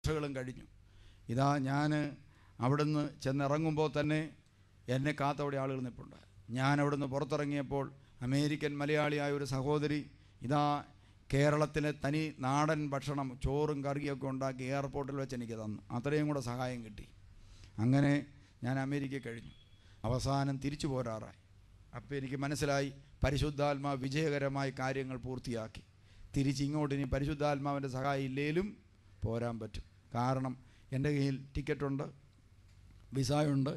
വർഷങ്ങളും കഴിഞ്ഞു. ഇതാ ഞാൻ അവിടുന്ന് ചെന്നിറങ്ങുമ്പോൾ തന്നെ എന്നെ കാത്തവിടെ ആളുകൾ നിൽപ്പുണ്ട്. ഞാൻ അവിടുന്ന് പുറത്തിറങ്ങിയപ്പോൾ അമേരിക്കൻ മലയാളിയായ ഒരു സഹോദരി ഇതാ കേരളത്തിലെ തനി നാടൻ ഭക്ഷണം ചോറും കറിയൊക്കെ ഉണ്ടാക്കി എയർപോർട്ടിൽ വെച്ച് എനിക്ക് തന്നു. അത്രയും കൂടെ സഹായം കിട്ടി. അങ്ങനെ ഞാൻ അമേരിക്ക കഴിഞ്ഞു. അവസാനം തിരിച്ചു പോരാറായി. അപ്പോൾ എനിക്ക് മനസ്സിലായി പരിശുദ്ധാത്മാവ് വിജയകരമായി കാര്യങ്ങൾ പൂർത്തിയാക്കി. തിരിച്ചിങ്ങോട്ട് ഇനി പരിശുദ്ധാത്മാവിൻ്റെ സഹായം ഇല്ലേലും പോരാൻ പറ്റും. കാരണം എൻ്റെ കയ്യിൽ ടിക്കറ്റുണ്ട്, വിസയുണ്ട്.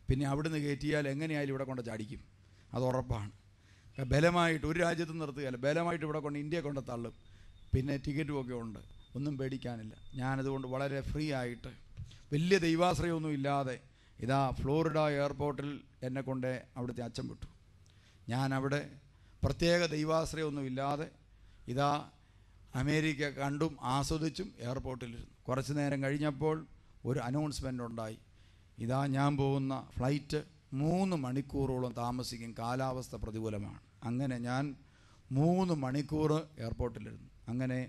പിന്നെ അവിടുന്ന് കയറ്റിയാൽ എങ്ങനെയായാലും ഇവിടെ കൊണ്ട് ചാടിക്കും, അത് ഉറപ്പാണ്. ബലമായിട്ട് ഒരു രാജ്യത്ത് നിർത്തുകയല്ല, ബലമായിട്ട് ഇവിടെ കൊണ്ട് ഇന്ത്യയെ കൊണ്ട് തള്ളും. പിന്നെ ടിക്കറ്റുമൊക്കെ ഉണ്ട്, ഒന്നും പേടിക്കാനില്ല. ഞാനതുകൊണ്ട് വളരെ ഫ്രീ ആയിട്ട് വലിയ ദൈവാശ്രയമൊന്നും ഇല്ലാതെ ഇതാ ഫ്ലോറിഡ എയർപോർട്ടിൽ എന്നെ കൊണ്ട് അവിടുത്തെ അച്ഛൻ വിട്ടു. ഞാനവിടെ പ്രത്യേക ദൈവാശ്രയമൊന്നും ഇല്ലാതെ ഇതാ അമേരിക്ക കണ്ടും ആസ്വദിച്ചും എയർപോർട്ടിലിരുന്നു. കുറച്ച് നേരം കഴിഞ്ഞപ്പോൾ ഒരു അനൗൺസ്മെൻ്റ് ഉണ്ടായി. ഇതാ ഞാൻ പോകുന്ന ഫ്ലൈറ്റ് 3 മണിക്കൂറോളം താമസിക്കും, കാലാവസ്ഥ പ്രതികൂലമാണ്. അങ്ങനെ ഞാൻ 3 മണിക്കൂർ എയർപോർട്ടിലിരുന്നു. അങ്ങനെ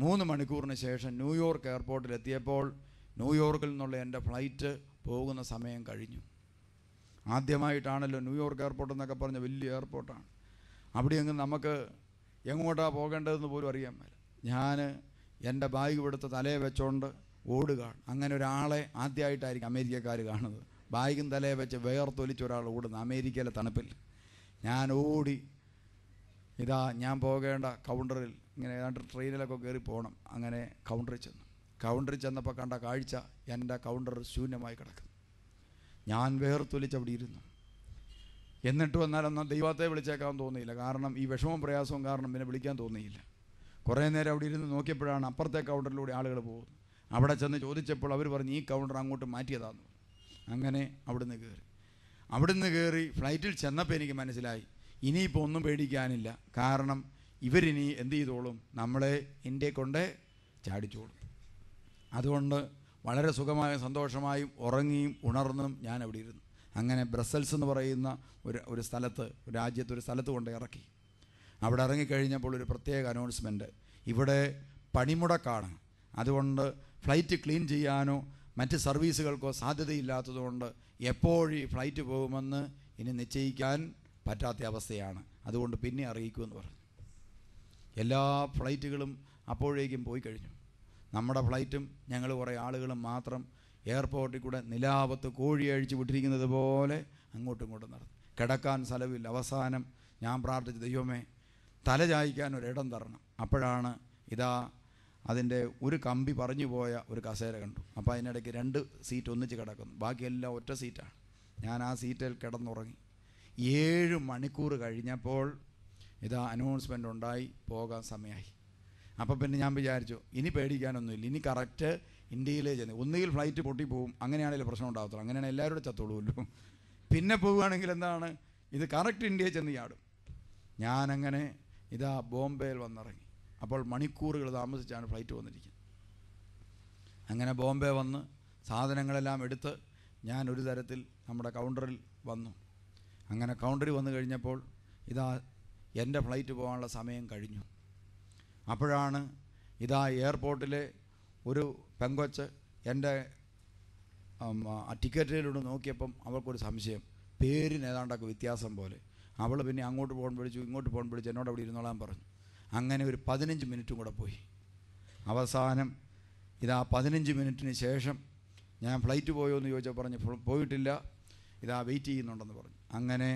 3 മണിക്കൂറിന് ശേഷം ന്യൂയോർക്ക് എയർപോർട്ടിലെത്തിയപ്പോൾ ന്യൂയോർക്കിൽ നിന്നുള്ള എൻ്റെ ഫ്ലൈറ്റ് പോകുന്ന സമയം കഴിഞ്ഞു. ആദ്യമായിട്ടാണല്ലോ ന്യൂയോർക്ക് എയർപോർട്ട് എന്നൊക്കെ പറഞ്ഞ വലിയ എയർപോർട്ടാണ്. അവിടെയെങ്കിലും നമുക്ക് എങ്ങോട്ടാണ് പോകേണ്ടതെന്ന് പോലും അറിയാൻ മേല. ഞാൻ എൻ്റെ ബാഗ് എടുത്ത് തലയെ വെച്ചുകൊണ്ട് ഓടുകയാണ്. അങ്ങനെ ഒരാളെ ആദ്യമായിട്ടായിരിക്കും അമേരിക്കക്കാർ കാണുന്നത്. ബാഗും തലയെ വെച്ച് വേർത്തൊലിച്ച് ഒരാൾ ഓടുന്നു അമേരിക്കയിലെ തണുപ്പിൽ. ഞാൻ ഓടി ഇതാ ഞാൻ പോകേണ്ട കൗണ്ടറിൽ, ഇങ്ങനെ ഏതാണ്ട് ട്രെയിനിലൊക്കെ കയറി പോകണം. അങ്ങനെ കൗണ്ടറിൽ ചെന്നു. കൗണ്ടറിൽ ചെന്നപ്പോൾ കണ്ട കാഴ്ച, എൻ്റെ കൗണ്ടർ ശൂന്യമായി കിടക്കുന്നു. ഞാൻ വേർത്തൊലിച്ച് അവിടെ ഇരുന്നു. എന്നിട്ട് വന്നാലൊന്നും ദൈവത്തെ വിളിച്ചേക്കാൻ തോന്നിയില്ല. കാരണം ഈ വിഷമവും പ്രയാസവും കാരണം പിന്നെ വിളിക്കാൻ തോന്നിയില്ല. കുറേ നേരം അവിടെ ഇരുന്ന് നോക്കിയപ്പോഴാണ് അപ്പുറത്തെ കൗണ്ടറിലൂടെ ആളുകൾ പോകുന്നത്. അവിടെ ചെന്ന് ചോദിച്ചപ്പോൾ അവർ പറഞ്ഞു ഈ കൗണ്ടർ അങ്ങോട്ട് മാറ്റിയതാണെന്ന്. അങ്ങനെ അവിടുന്ന് കയറി ഫ്ലൈറ്റിൽ ചെന്നപ്പോൾ എനിക്ക് മനസ്സിലായി ഇനിയിപ്പോൾ ഒന്നും പേടിക്കാനില്ല. കാരണം ഇവരിനി എന്ത് ചെയ്തോളും, നമ്മളെ ഇന്ത്യയെ കൊണ്ട് ചാടിച്ചോളും. അതുകൊണ്ട് വളരെ സുഖമായും സന്തോഷമായും ഉറങ്ങിയും ഉണർന്നും ഞാൻ അവിടെ ഇരുന്നു. അങ്ങനെ ബ്രസൽസ് എന്ന് പറയുന്ന ഒരു സ്ഥലത്ത്, രാജ്യത്തൊരു സ്ഥലത്ത് കൊണ്ട് ഇറക്കി. അവിടെ ഇറങ്ങിക്കഴിഞ്ഞപ്പോൾ ഒരു പ്രത്യേക അനൗൺസ്മെൻറ്റ്, ഇവിടെ പണിമുടക്കാണ്. അതുകൊണ്ട് ഫ്ലൈറ്റ് ക്ലീൻ ചെയ്യാനോ മറ്റ് സർവീസുകൾക്കോ സാധ്യതയില്ലാത്തതുകൊണ്ട് എപ്പോഴീ ഫ്ലൈറ്റ് പോകുമെന്ന് ഇനി നിശ്ചയിക്കാൻ പറ്റാത്ത അവസ്ഥയാണ്. അതുകൊണ്ട് പിന്നെ അറിയിക്കുമെന്ന് പറഞ്ഞു. എല്ലാ ഫ്ലൈറ്റുകളും അപ്പോഴേക്കും പോയി കഴിഞ്ഞു. നമ്മുടെ ഫ്ലൈറ്റും ഞങ്ങൾ കുറേ ആളുകളും മാത്രം എയർപോർട്ടിൽ കൂടെ നിലാവത്ത് കോഴി അഴിച്ച് വിട്ടിരിക്കുന്നത് പോലെ അങ്ങോട്ടും ഇങ്ങോട്ടും നടന്നു. കിടക്കാൻ സ്ഥലമില്ല. അവസാനം ഞാൻ പ്രാർത്ഥിച്ചു, ദൈവമേ തല ചായ്ക്കാൻ ഒരിടം തരണം. അപ്പോഴാണ് ഇതാ അതിൻ്റെ ഒരു കമ്പി പറഞ്ഞു പോയ ഒരു കസേര കണ്ടു. അപ്പോൾ അതിനിടയ്ക്ക് 2 സീറ്റ് ഒന്നിച്ച് കിടക്കുന്നു, ബാക്കിയെല്ലാം ഒറ്റ സീറ്റാണ്. ഞാൻ ആ സീറ്റിൽ കിടന്നുറങ്ങി. 7 മണിക്കൂർ കഴിഞ്ഞപ്പോൾ ഇതാ അനൗൺസ്മെൻ്റ് ഉണ്ടായി, പോകാൻ സമയമായി. അപ്പോൾ പിന്നെ ഞാൻ വിചാരിച്ചു ഇനി പേടിക്കാനൊന്നുമില്ല, ഇനി കറക്റ്റ് ഇന്ത്യയിലേ ചെന്ന് ഒന്നുകിൽ ഫ്ലൈറ്റ് പൊട്ടിപ്പോവും, അങ്ങനെയാണെങ്കിൽ പ്രശ്നം ഉണ്ടാകത്തുള്ളൂ, അങ്ങനെയാണെങ്കിൽ എല്ലാവരും കൂടെ ചത്തോളുമല്ലോ. പിന്നെ പോവുകയാണെങ്കിൽ എന്താണ്, ഇത് കറക്റ്റ് ഇന്ത്യയിൽ ചെന്ന് ചാടും. ഞാനങ്ങനെ ഇതാ ബോംബെയിൽ വന്നിറങ്ങി. അപ്പോൾ മണിക്കൂറുകൾ താമസിച്ചാണ് ഫ്ലൈറ്റ് വന്നിരിക്കുന്നത്. അങ്ങനെ ബോംബെ വന്ന് സാധനങ്ങളെല്ലാം എടുത്ത് ഞാൻ ഒരു തരത്തിൽ നമ്മുടെ കൗണ്ടറിൽ വന്നു. അങ്ങനെ കൗണ്ടറിൽ വന്നു കഴിഞ്ഞപ്പോൾ ഇതാ എൻ്റെ ഫ്ലൈറ്റ് പോകാനുള്ള സമയം കഴിഞ്ഞു. അപ്പോഴാണ് ഇതാ എയർപോർട്ടിലെ ഒരു പെങ്കൊച്ച് എൻ്റെ ടിക്കറ്റിലൂടെ നോക്കിയപ്പം അവൾക്കൊരു സംശയം, പേരിന് ഏതാണ്ടൊക്കെ വ്യത്യാസം പോലെ. അവൾ പിന്നെ അങ്ങോട്ട് പോകാൻ വിളിച്ചു, ഇങ്ങോട്ട് പോകാൻ വിളിച്ചു, എന്നോട് അവിടെ ഇരുന്നോളാൻ പറഞ്ഞു. അങ്ങനെ ഒരു 15 മിനിറ്റും കൂടെ പോയി. അവസാനം ഇതാ 15 മിനിറ്റിന് ശേഷം ഞാൻ ഫ്ലൈറ്റ് പോയോ എന്ന് ചോദിച്ചാൽ പറഞ്ഞു പോയിട്ടില്ല, ഇതാ വെയിറ്റ് ചെയ്യുന്നുണ്ടെന്ന് പറഞ്ഞു. അങ്ങനെ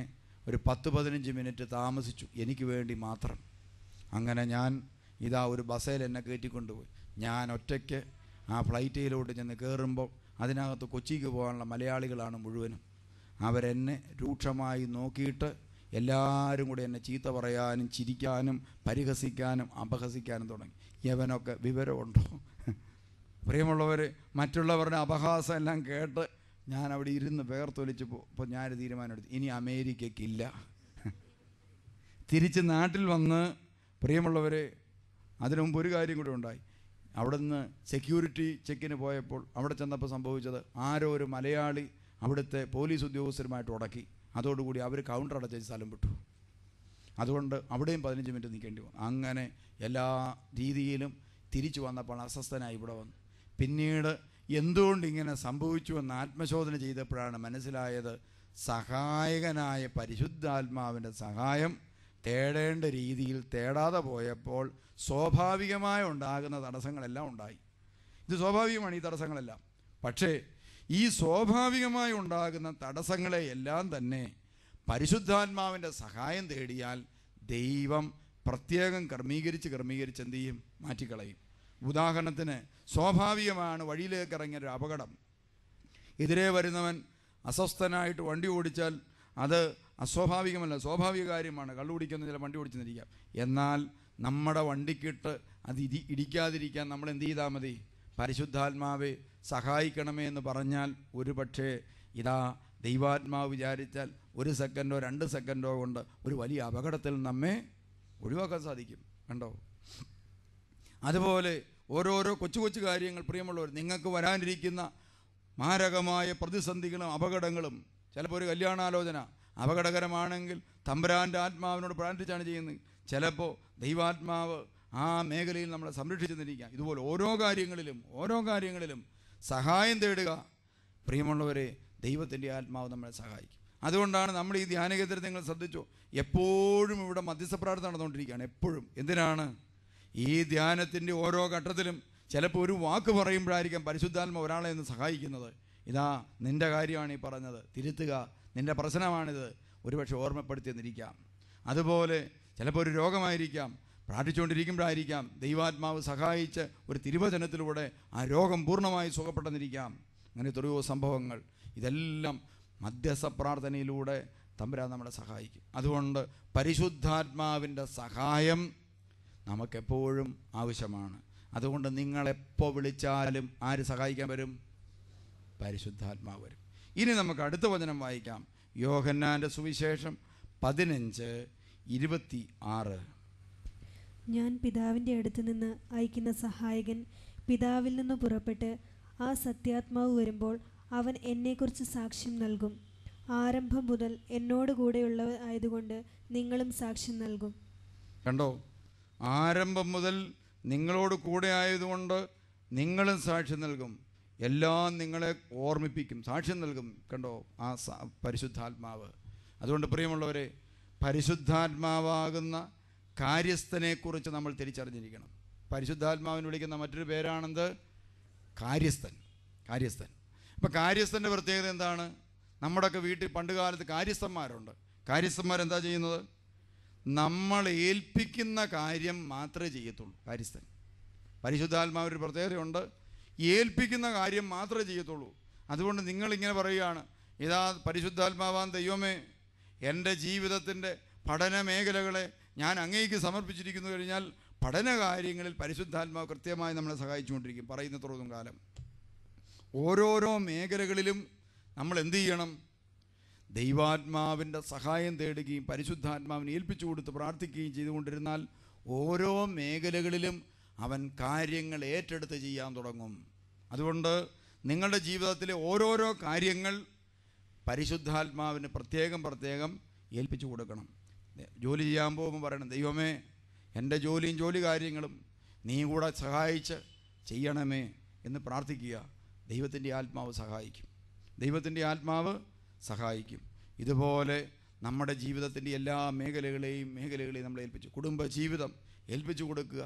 ഒരു 10-15 മിനിറ്റ് താമസിച്ചു എനിക്ക് വേണ്ടി മാത്രം. അങ്ങനെ ഞാൻ ഇതാ ഒരു ബസ്സിൽ എന്നെ കയറ്റിക്കൊണ്ടുപോയി. ഞാൻ ഒറ്റയ്ക്ക് ആ ഫ്ലൈറ്റിലോട്ട് ചെന്ന് കയറുമ്പോൾ അതിനകത്ത് കൊച്ചിക്ക് പോകാനുള്ള മലയാളികളാണ് മുഴുവനും. അവരെന്നെ രൂക്ഷമായി നോക്കിയിട്ട് എല്ലാവരും കൂടി എന്നെ ചീത്ത പറയാനും ചിരിക്കാനും പരിഹസിക്കാനും അപഹസിക്കാനും തുടങ്ങി. യവനൊക്കെ വിവരമുണ്ടോ? പ്രിയമുള്ളവർ, മറ്റുള്ളവരുടെ അപഹാസം എല്ലാം കേട്ട് ഞാൻ അവിടെ ഇരുന്ന് വേർത്തൊലിച്ച് ഇപ്പോൾ ഞാനൊരു തീരുമാനമെടുത്തു, ഇനി അമേരിക്കയ്ക്കില്ല. തിരിച്ച് നാട്ടിൽ വന്ന് പ്രിയമുള്ളവർ, അതിനു മുമ്പ് ഒരു കാര്യം കൂടി ഉണ്ടായി. അവിടെ നിന്ന് സെക്യൂരിറ്റി ചെക്കിന് പോയപ്പോൾ അവിടെ ചെന്നപ്പോൾ സംഭവിച്ചത്, ആരോ ഒരു മലയാളി അവിടുത്തെ പോലീസ് ഉദ്യോഗസ്ഥരുമായിട്ട് ഉടക്കി. അതോടുകൂടി അവർ കൗണ്ടർ അടച്ച സ്ഥലം വിട്ടു. അതുകൊണ്ട് അവിടെയും 15 മിനിറ്റ് നിൽക്കേണ്ടി വന്നു. അങ്ങനെ എല്ലാ രീതിയിലും തിരിച്ചു വന്നപ്പോൾ അസ്വസ്ഥനായി ഇവിടെ വന്നു. പിന്നീട് എന്തുകൊണ്ട് ഇങ്ങനെ സംഭവിച്ചു എന്ന് ആത്മശോധന ചെയ്തപ്പോഴാണ് മനസ്സിലായത്, സഹായകനായ പരിശുദ്ധാത്മാവിൻ്റെ സഹായം തേടേണ്ട രീതിയിൽ തേടാതെ പോയപ്പോൾ സ്വാഭാവികമായി ഉണ്ടാകുന്ന തടസ്സങ്ങളെല്ലാം ഉണ്ടായി. ഇത് സ്വാഭാവികമാണ്, ഈ തടസ്സങ്ങളെല്ലാം. പക്ഷേ ഈ സ്വാഭാവികമായി ഉണ്ടാകുന്ന തടസ്സങ്ങളെയെല്ലാം തന്നെ പരിശുദ്ധാത്മാവിൻ്റെ സഹായം തേടിയാൽ ദൈവം പ്രത്യേകം ക്രമീകരിച്ച് എന്ത് ചെയ്യും? മാറ്റിക്കളയും. ഉദാഹരണത്തിന്, സ്വാഭാവികമാണ് വഴിയിലേക്ക് ഇറങ്ങിയൊരു അപകടം. എതിരെ വരുന്നവൻ അസ്വസ്ഥനായിട്ട് വണ്ടി ഓടിച്ചാൽ അത് അസ്വാഭാവികമല്ല, സ്വാഭാവിക കാര്യമാണ്. കള്ളുകുടിക്കുന്ന ചില വണ്ടി ഓടിച്ചെന്നിരിക്കാം. എന്നാൽ നമ്മുടെ വണ്ടിക്കിട്ട് അത് ഇടിക്കാതിരിക്കാൻ നമ്മൾ എന്ത് ചെയ്താൽ മതി? പരിശുദ്ധാത്മാവെ സഹായിക്കണമേ എന്ന് പറഞ്ഞാൽ ഒരു പക്ഷേ ഇതാ ദൈവാത്മാവ് വിചാരിച്ചാൽ 1 സെക്കൻഡോ 2 സെക്കൻഡോ കൊണ്ട് ഒരു വലിയ അപകടത്തിൽ നമ്മെ ഒഴിവാക്കാൻ സാധിക്കും. കണ്ടോ? അതുപോലെ ഓരോരോ കൊച്ചു കൊച്ചു കാര്യങ്ങൾ, പ്രിയമുള്ളവർ, നിങ്ങൾക്ക് വരാനിരിക്കുന്ന മാരകമായ പ്രതിസന്ധികളും അപകടങ്ങളും, ചിലപ്പോൾ ഒരു കല്യാണാലോചന അപകടകരമാണെങ്കിൽ തമ്പുരാൻ്റെ ആത്മാവിനോട് പ്രാർത്ഥിച്ചാണ് ചെയ്യുന്നത്. ചിലപ്പോൾ ദൈവാത്മാവ് ആ മേഖലയിൽ നമ്മളെ സംരക്ഷിച്ചെന്നിരിക്കാം. ഇതുപോലെ ഓരോ കാര്യങ്ങളിലും സഹായം തേടുക. പ്രിയമുള്ളവരെ, ദൈവത്തിൻ്റെ ആത്മാവ് നമ്മളെ സഹായിക്കും. അതുകൊണ്ടാണ് നമ്മൾ ഈ ധ്യാനകേന്ദ്രത്തിൽ നിങ്ങൾ ശ്രദ്ധിച്ചോ, എപ്പോഴും ഇവിടെ മധ്യസ്ഥ പ്രാർത്ഥന നടന്നുകൊണ്ടിരിക്കുകയാണ്. എപ്പോഴും. എന്തിനാണ്? ഈ ധ്യാനത്തിൻ്റെ ഓരോ ഘട്ടത്തിലും ചിലപ്പോൾ ഒരു വാക്ക് പറയുമ്പോഴായിരിക്കാം പരിശുദ്ധാത്മാവ് ഒരാളെ ഒന്ന് സഹായിക്കുന്നത്. ഇതാ നിൻ്റെ കാര്യമാണ് ഈ പറഞ്ഞത്, തിരുത്തുക, നിൻ്റെ പ്രശ്നമാണിത്, ഒരുപക്ഷെ ഓർമ്മപ്പെടുത്തിയെന്നിരിക്കാം. അതുപോലെ ചിലപ്പോൾ ഒരു രോഗമായിരിക്കാം, പ്രാർത്ഥിച്ചുകൊണ്ടിരിക്കുമ്പോഴായിരിക്കാം ദൈവാത്മാവ് സഹായിച്ച് ഒരു തിരുവചനത്തിലൂടെ ആ രോഗം പൂർണ്ണമായി സുഖപ്പെട്ടെന്നിരിക്കാം. അങ്ങനെ എത്രയോ സംഭവങ്ങൾ. ഇതെല്ലാം മധ്യസ്ഥ പ്രാർത്ഥനയിലൂടെ തമ്പുരാൻ നമ്മളെ സഹായിക്കും. അതുകൊണ്ട് പരിശുദ്ധാത്മാവിൻ്റെ സഹായം നമുക്കെപ്പോഴും ആവശ്യമാണ്. അതുകൊണ്ട് നിങ്ങളെപ്പോൾ വിളിച്ചാലും ആര് സഹായിക്കാൻ വരും? പരിശുദ്ധാത്മാവ് വരും. ഇനി നമുക്ക് അടുത്ത വചനം വായിക്കാം. യോഹന്നാൻ്റെ സുവിശേഷം 15:26. ഞാൻ പിതാവിൻ്റെ അടുത്ത് നിന്ന് അയക്കുന്ന സഹായകൻ പിതാവിൽ നിന്ന് പുറപ്പെട്ട് ആ സത്യാത്മാവ് വരുമ്പോൾ അവൻ എന്നെക്കുറിച്ച് സാക്ഷ്യം നൽകും. ആരംഭം മുതൽ എന്നോട് കൂടെയുള്ളവർ ആയതുകൊണ്ട് നിങ്ങളും സാക്ഷ്യം നൽകും. കണ്ടോ? ആരംഭം മുതൽ നിങ്ങളോട് കൂടെ ആയതുകൊണ്ട് നിങ്ങളും സാക്ഷ്യം നൽകും. എല്ലാം നിങ്ങളെ ഓർമ്മിപ്പിക്കും, സാക്ഷ്യം നൽകും. കണ്ടോ? ആ പരിശുദ്ധാത്മാവ്. അതുകൊണ്ട് പ്രിയമുള്ളവരെ, പരിശുദ്ധാത്മാവാകുന്ന കാര്യസ്ഥനെക്കുറിച്ച് നമ്മൾ തിരിച്ചറിഞ്ഞിരിക്കണം. പരിശുദ്ധാത്മാവിന് വിളിക്കുന്ന മറ്റൊരു പേരാണെന്ത്? കാര്യസ്ഥൻ. അപ്പം കാര്യസ്ഥൻ്റെ പ്രത്യേകത എന്താണ്? നമ്മുടെയൊക്കെ വീട്ടിൽ പണ്ടുകാലത്ത് കാര്യസ്ഥന്മാരുണ്ട്. കാര്യസ്ഥന്മാരെന്താ ചെയ്യുന്നത്? നമ്മൾ ഏൽപ്പിക്കുന്ന കാര്യം മാത്രമേ ചെയ്യത്തുള്ളൂ കാര്യസ്ഥൻ. പരിശുദ്ധാത്മാവിൻ്റെ പ്രത്യേകതയുണ്ട്, ഏൽപ്പിക്കുന്ന കാര്യം മാത്രമേ ചെയ്യത്തുള്ളൂ. അതുകൊണ്ട് നിങ്ങളിങ്ങനെ പറയുകയാണ്, ഇതാ പരിശുദ്ധാത്മാവാൻ ദൈവമേ, എൻ്റെ ജീവിതത്തിൻ്റെ പഠന മേഖലകളെ ഞാൻ അങ്ങേക്ക് സമർപ്പിച്ചിരിക്കുന്നു കഴിഞ്ഞാൽ പഠന കാര്യങ്ങളിൽ പരിശുദ്ധാത്മാവ് കൃത്യമായി നമ്മളെ സഹായിച്ചുകൊണ്ടിരിക്കും പറയുന്നത്രയും കാലം. ഓരോരോ മേഖലകളിലും നമ്മൾ എന്തു ചെയ്യണം? ദൈവാത്മാവിൻ്റെ സഹായം തേടുകയും പരിശുദ്ധാത്മാവിനെ ഏൽപ്പിച്ചു കൊടുത്ത് പ്രാർത്ഥിക്കുകയും ചെയ്തുകൊണ്ടിരുന്നാൽ ഓരോ മേഖലകളിലും അവൻ കാര്യങ്ങൾ ഏറ്റെടുത്ത് ചെയ്യാൻ തുടങ്ങും. അതുകൊണ്ട് നിങ്ങളുടെ ജീവിതത്തിലെ ഓരോരോ കാര്യങ്ങൾ പരിശുദ്ധാത്മാവിന് പ്രത്യേകം ഏൽപ്പിച്ചു കൊടുക്കണം. ജോലി ചെയ്യാൻ പോകുമ്പോൾ പറയണം, ദൈവമേ, എൻ്റെ ജോലിയും ജോലി കാര്യങ്ങളും നീ കൂടെ സഹായിച്ച് ചെയ്യണമേ എന്ന് പ്രാർത്ഥിക്കുക. ദൈവത്തിൻ്റെ ആത്മാവ് സഹായിക്കും. ഇതുപോലെ നമ്മുടെ ജീവിതത്തിൻ്റെ എല്ലാ മേഖലകളെയും നമ്മൾ ഏൽപ്പിച്ചു, കുടുംബ ജീവിതം ഏൽപ്പിച്ചു കൊടുക്കുക,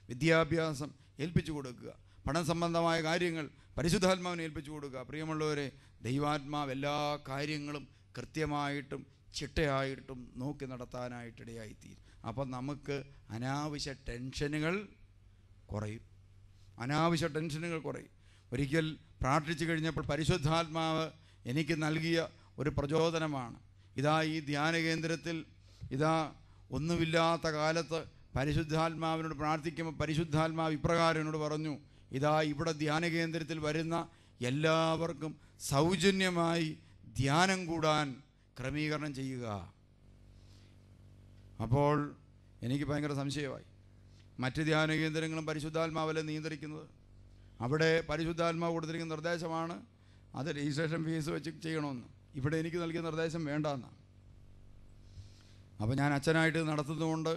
വിദ്യാഭ്യാസം ഏൽപ്പിച്ചു കൊടുക്കുക, പഠന സംബന്ധമായ കാര്യങ്ങൾ പരിശുദ്ധാത്മാവിനെ ഏൽപ്പിച്ചു കൊടുക്കുക. പ്രിയമുള്ളവരെ, ദൈവാത്മാവ് എല്ലാ കാര്യങ്ങളും കൃത്യമായിട്ടും ചിട്ടയായിട്ടും നോക്കി നടത്താനായിട്ടിടയായിത്തീരും. അപ്പം നമുക്ക് അനാവശ്യ ടെൻഷനുകൾ കുറയും. ഒരിക്കൽ പ്രാർത്ഥിച്ചു കഴിഞ്ഞപ്പോൾ പരിശുദ്ധാത്മാവ് എനിക്ക് നൽകിയ ഒരു പ്രചോദനമാണ്. ഇതാ ഈ ധ്യാന കേന്ദ്രത്തിൽ ഒന്നുമില്ലാത്ത കാലത്ത് പരിശുദ്ധാത്മാവിനോട് പ്രാർത്ഥിക്കുമ്പോൾ പരിശുദ്ധാത്മാവ് ഇപ്രകാരം എന്നോട് പറഞ്ഞു, ഇതാ ഇവിടെ ധ്യാന കേന്ദ്രത്തിൽ വരുന്ന എല്ലാവർക്കും സൗജന്യമായി ധ്യാനം കൂടാൻ ക്രമീകരണം ചെയ്യുക. അപ്പോൾ എനിക്ക് ഭയങ്കര സംശയമായി. മറ്റ് ധ്യാന കേന്ദ്രങ്ങളും പരിശുദ്ധാത്മാവല്ലേ നിയന്ത്രിക്കുന്നത്? അവിടെ പരിശുദ്ധാത്മാവ് കൊടുത്തിരിക്കുന്ന നിർദ്ദേശമാണ് അത് രജിസ്ട്രേഷൻ ഫീസ് വെച്ച് ചെയ്യണമെന്ന്. ഇവിടെ എനിക്ക് നൽകിയ നിർദ്ദേശം വേണ്ടെന്നാണ്. അപ്പോൾ ഞാൻ അച്ഛനായിട്ട് നടത്തുന്നതുകൊണ്ട്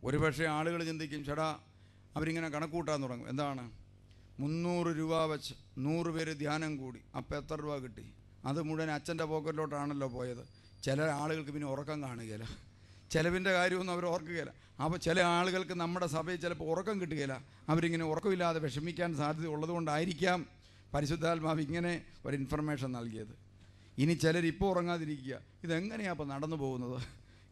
ഒരുപക്ഷെ ആളുകൾ ചിന്തിക്കും, ചേട്ടാ അവരിങ്ങനെ കണക്കൂട്ടാൻ തുടങ്ങും. എന്താണ്? 300 രൂപ വെച്ച് 100 പേര് ധ്യാനം കൂടി. അപ്പോൾ എത്ര രൂപ കിട്ടി? അത് മുഴുവൻ അച്ഛൻ്റെ പോക്കറ്റിലോട്ടാണല്ലോ പോയത്. ചില ആളുകൾക്ക് പിന്നെ ഉറക്കം കാണുകയില്ല, ചിലവിൻ്റെ കാര്യമൊന്നും അവർ ഓർക്കുകയില്ല. അപ്പോൾ ചില ആളുകൾക്ക് നമ്മുടെ സഭയിൽ ചിലപ്പോൾ ഉറക്കം കിട്ടുകയില്ല. അവരിങ്ങനെ ഉറക്കമില്ലാതെ വിഷമിക്കാൻ സാധ്യത ഉള്ളതുകൊണ്ടായിരിക്കാം പരിശുദ്ധാത്മാവ് ഇങ്ങനെ ഒരു ഇൻഫർമേഷൻ നൽകിയത്. ഇനി ചിലർ ഇപ്പോൾ ഉറങ്ങാതിരിക്കുക, ഇതെങ്ങനെയാണ് അപ്പോൾ നടന്നു പോകുന്നത്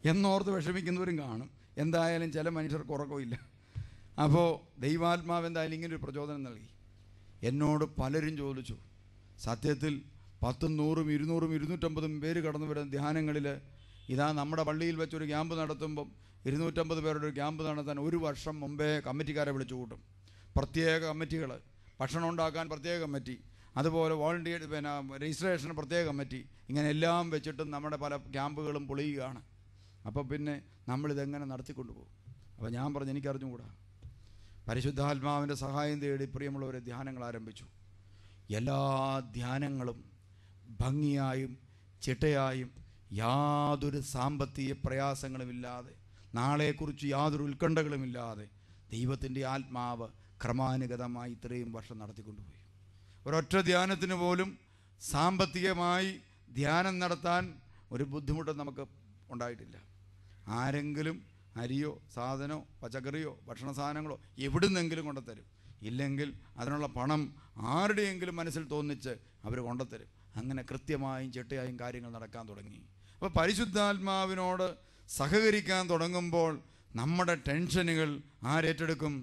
എന്നോർത്ത് വിഷമിക്കുന്നവരും കാണും. എന്തായാലും ചില മനുഷ്യർക്ക് ഉറക്കമില്ല. അപ്പോൾ ദൈവാത്മാവ് എന്തായാലും ഇങ്ങനൊരു പ്രചോദനം നൽകി. എന്നോട് പലരും ചോദിച്ചു, സത്യത്തിൽ 10, 100, 200, 250 പേര് കടന്നു വരുന്ന ധ്യാനങ്ങളിൽ ഇതാ നമ്മുടെ പള്ളിയിൽ വെച്ചൊരു ക്യാമ്പ് നടത്തുമ്പം 250 പേരുടെ ഒരു ക്യാമ്പ് നടത്താൻ 1 വർഷം മുമ്പേ കമ്മിറ്റിക്കാരെ വിളിച്ചു കൂട്ടും. പ്രത്യേക കമ്മിറ്റികൾ, ഭക്ഷണം ഉണ്ടാക്കാൻ പ്രത്യേക കമ്മിറ്റി, അതുപോലെ വോളണ്ടിയർ രജിസ്ട്രേഷന് പ്രത്യേക കമ്മിറ്റി, ഇങ്ങനെ എല്ലാം വെച്ചിട്ടും നമ്മുടെ പല ക്യാമ്പുകളും പൊളിയുകയാണ്. അപ്പോൾ പിന്നെ നമ്മളിതെങ്ങനെ നടത്തിക്കൊണ്ടുപോകും? അപ്പോൾ ഞാൻ പറഞ്ഞു, എനിക്കറിഞ്ഞുകൂടാ. പരിശുദ്ധാത്മാവിൻ്റെ സഹായം തേടി പ്രിയമുള്ളവരെ ധ്യാനങ്ങൾ ആരംഭിച്ചു. എല്ലാ ധ്യാനങ്ങളും ഭംഗിയായും ചിട്ടയായും യാതൊരു സാമ്പത്തിക പ്രയാസങ്ങളുമില്ലാതെ, നാളെക്കുറിച്ച് യാതൊരു ഉത്കണ്ഠകളുമില്ലാതെ ദൈവത്തിൻ്റെ ആത്മാവ് ക്രമാനുഗതമായി ഇത്രയും വർഷം നടത്തിക്കൊണ്ടുപോയി. ഒരൊറ്റ ധ്യാനത്തിന് പോലും സാമ്പത്തികമായി ധ്യാനം നടത്താൻ ഒരു ബുദ്ധിമുട്ടും നമുക്ക് ഉണ്ടായിട്ടില്ല. ആരെങ്കിലും അരിയോ സാധനമോ പച്ചക്കറിയോ ഭക്ഷണ സാധനങ്ങളോ എവിടുന്നെങ്കിലും കൊണ്ടുത്തരും. ഇല്ലെങ്കിൽ അതിനുള്ള പണം ആരുടെയെങ്കിലും മനസ്സിൽ തോന്നിച്ച് അവർ കൊണ്ടുത്തരും. അങ്ങനെ കൃത്യമായും ചിട്ടയായും കാര്യങ്ങൾ നടക്കാൻ തുടങ്ങി. അപ്പോൾ പരിശുദ്ധാത്മാവിനോട് സഹകരിക്കാൻ തുടങ്ങുമ്പോൾ നമ്മുടെ ടെൻഷനുകൾ ആരേറ്റെടുക്കും?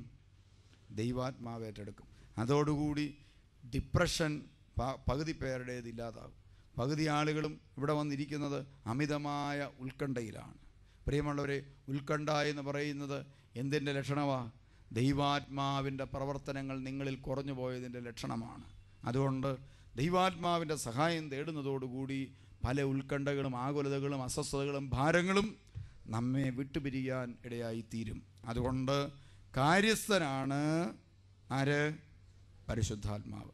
ദൈവാത്മാവ് ഏറ്റെടുക്കും. അതോടുകൂടി ഡിപ്രഷൻ പകുതി പേരുടേത് ഇല്ലാതാകും. പകുതി ആളുകളും ഇവിടെ വന്നിരിക്കുന്നത് അമിതമായ ഉത്കണ്ഠയിലാണ്. പ്രിയമുള്ളവരെ, ഉത്കണ്ഠ എന്ന് പറയുന്നത് എന്തിൻ്റെ ലക്ഷണമാണ്? ദൈവാത്മാവിൻ്റെ പ്രവർത്തനങ്ങൾ നിങ്ങളിൽ കുറഞ്ഞു പോയതിൻ്റെ ലക്ഷണമാണ്. അതുകൊണ്ട് ദൈവാത്മാവിൻ്റെ സഹായം തേടുന്നതോടുകൂടി പല ഉത്കണ്ഠകളും ആകുലതകളും അസ്വസ്ഥതകളും ഭാരങ്ങളും നമ്മെ വിട്ടുപിരിയാൻ ഇടയായിത്തീരും. അതുകൊണ്ട് കാര്യസ്ഥനാണ് ആര്? പരിശുദ്ധാത്മാവ്.